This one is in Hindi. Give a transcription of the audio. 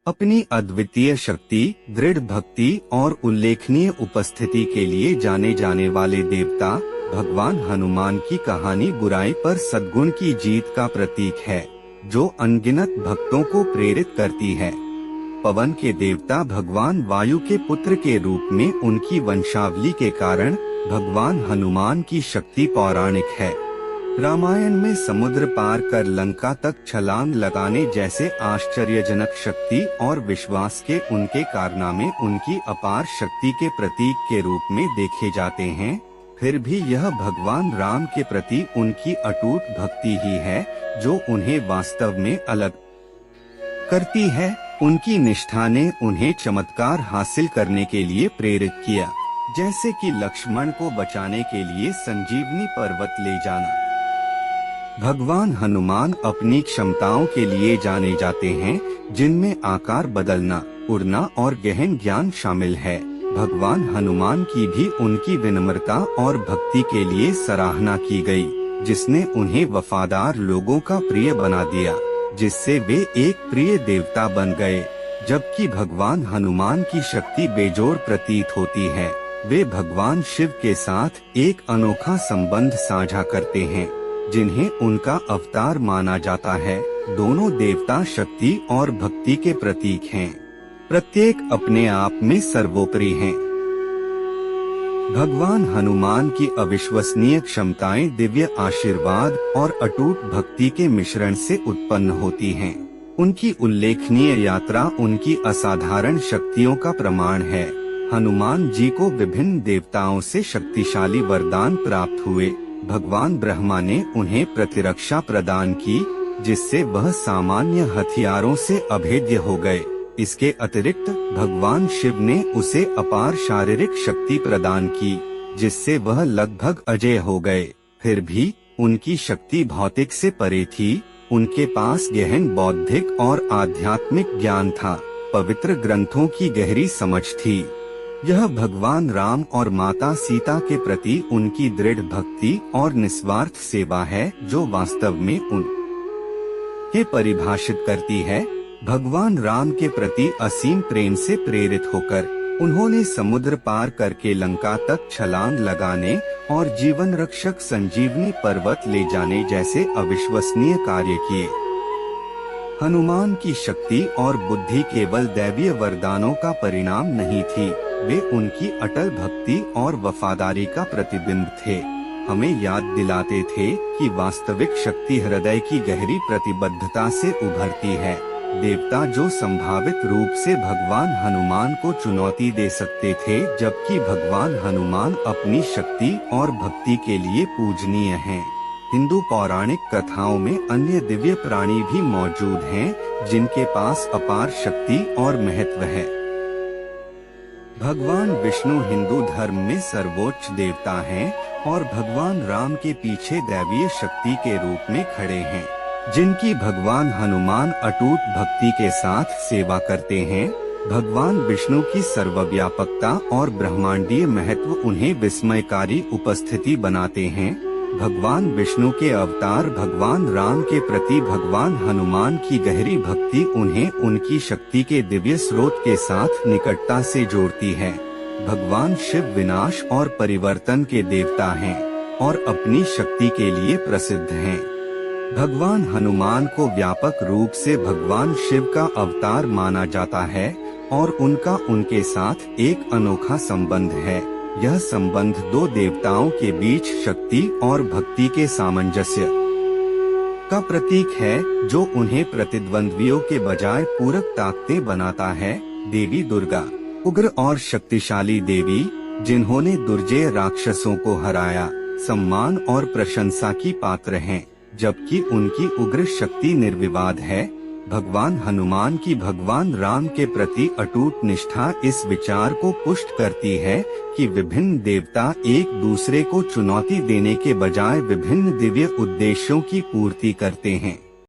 अपनी अद्वितीय शक्ति, दृढ़ भक्ति और उल्लेखनीय उपस्थिति के लिए जाने जाने वाले देवता भगवान हनुमान की कहानी बुराई पर सद्गुण की जीत का प्रतीक है, जो अनगिनत भक्तों को प्रेरित करती है। पवन के देवता भगवान वायु के पुत्र के रूप में उनकी वंशावली के कारण भगवान हनुमान की शक्ति पौराणिक है। रामायण में समुद्र पार कर लंका तक छलांग लगाने जैसे आश्चर्यजनक शक्ति और विश्वास के उनके कारनामे उनकी अपार शक्ति के प्रतीक के रूप में देखे जाते हैं। फिर भी यह भगवान राम के प्रति उनकी अटूट भक्ति ही है जो उन्हें वास्तव में अलग करती है। उनकी निष्ठा ने उन्हें चमत्कार हासिल करने के लिए प्रेरित किया, जैसे कि लक्ष्मण को बचाने के लिए संजीवनी पर्वत ले जाना। भगवान हनुमान अपनी क्षमताओं के लिए जाने जाते हैं, जिनमें आकार बदलना, उड़ना और गहन ज्ञान शामिल है। भगवान हनुमान की भी उनकी विनम्रता और भक्ति के लिए सराहना की गई, जिसने उन्हें वफादार लोगों का प्रिय बना दिया, जिससे वे एक प्रिय देवता बन गए। जबकि भगवान हनुमान की शक्ति बेजोड़ प्रतीत होती है, वे भगवान शिव के साथ एक अनोखा संबंध साझा करते हैं, जिन्हें उनका अवतार माना जाता है। दोनों देवता शक्ति और भक्ति के प्रतीक हैं, प्रत्येक अपने आप में सर्वोपरि हैं। भगवान हनुमान की अविश्वसनीय क्षमताएं दिव्य आशीर्वाद और अटूट भक्ति के मिश्रण से उत्पन्न होती हैं। उनकी उल्लेखनीय यात्रा उनकी असाधारण शक्तियों का प्रमाण है। हनुमान जी को विभिन्न देवताओं से शक्तिशाली वरदान प्राप्त हुए। भगवान ब्रह्मा ने उन्हें प्रतिरक्षा प्रदान की, जिससे वह सामान्य हथियारों से अभेद्य हो गए। इसके अतिरिक्त भगवान शिव ने उसे अपार शारीरिक शक्ति प्रदान की, जिससे वह लगभग अजेय हो गए। फिर भी उनकी शक्ति भौतिक से परे थी। उनके पास गहन बौद्धिक और आध्यात्मिक ज्ञान था, पवित्र ग्रंथों की गहरी समझ थी। यह भगवान राम और माता सीता के प्रति उनकी दृढ़ भक्ति और निस्वार्थ सेवा है, जो वास्तव में उन्हें परिभाषित करती है। भगवान राम के प्रति असीम प्रेम से प्रेरित होकर उन्होंने समुद्र पार करके लंका तक छलांग लगाने और जीवन रक्षक संजीवनी पर्वत ले जाने जैसे अविश्वसनीय कार्य किए। हनुमान की शक्ति और बुद्धि केवल दैवीय वरदानों का परिणाम नहीं थी, वे उनकी अटल भक्ति और वफादारी का प्रतिबिंब थे। हमें याद दिलाते थे कि वास्तविक शक्ति हृदय की गहरी प्रतिबद्धता से उभरती है। देवता जो संभावित रूप से भगवान हनुमान को चुनौती दे सकते थे, जबकि भगवान हनुमान अपनी शक्ति और भक्ति के लिए पूजनीय हैं। हिंदू पौराणिक कथाओं में अन्य दिव्य प्राणी भी मौजूद हैं, जिनके पास अपार शक्ति और महत्व है। भगवान विष्णु हिंदू धर्म में सर्वोच्च देवता हैं और भगवान राम के पीछे दैवीय शक्ति के रूप में खड़े हैं, जिनकी भगवान हनुमान अटूट भक्ति के साथ सेवा करते हैं। भगवान विष्णु की सर्वव्यापकता और ब्रह्मांडीय महत्व उन्हें विस्मयकारी उपस्थिति बनाते हैं। भगवान विष्णु के अवतार भगवान राम के प्रति भगवान हनुमान की गहरी भक्ति उन्हें उनकी शक्ति के दिव्य स्रोत के साथ निकटता से जोड़ती है। भगवान शिव विनाश और परिवर्तन के देवता हैं और अपनी शक्ति के लिए प्रसिद्ध हैं। भगवान हनुमान को व्यापक रूप से भगवान शिव का अवतार माना जाता है और उनका उनके साथ एक अनोखा संबंध है। यह संबंध दो देवताओं के बीच शक्ति और भक्ति के सामंजस्य का प्रतीक है, जो उन्हें प्रतिद्वंद्वियों के बजाय पूरक ताकतें बनाता है। देवी दुर्गा, उग्र और शक्तिशाली देवी, जिन्होंने दुर्जय राक्षसों को हराया, सम्मान और प्रशंसा की पात्र हैं, जबकि उनकी उग्र शक्ति निर्विवाद है। भगवान हनुमान की भगवान राम के प्रति अटूट निष्ठा इस विचार को पुष्ट करती है कि विभिन्न देवता एक दूसरे को चुनौती देने के बजाय विभिन्न दिव्य उद्देश्यों की पूर्ति करते हैं।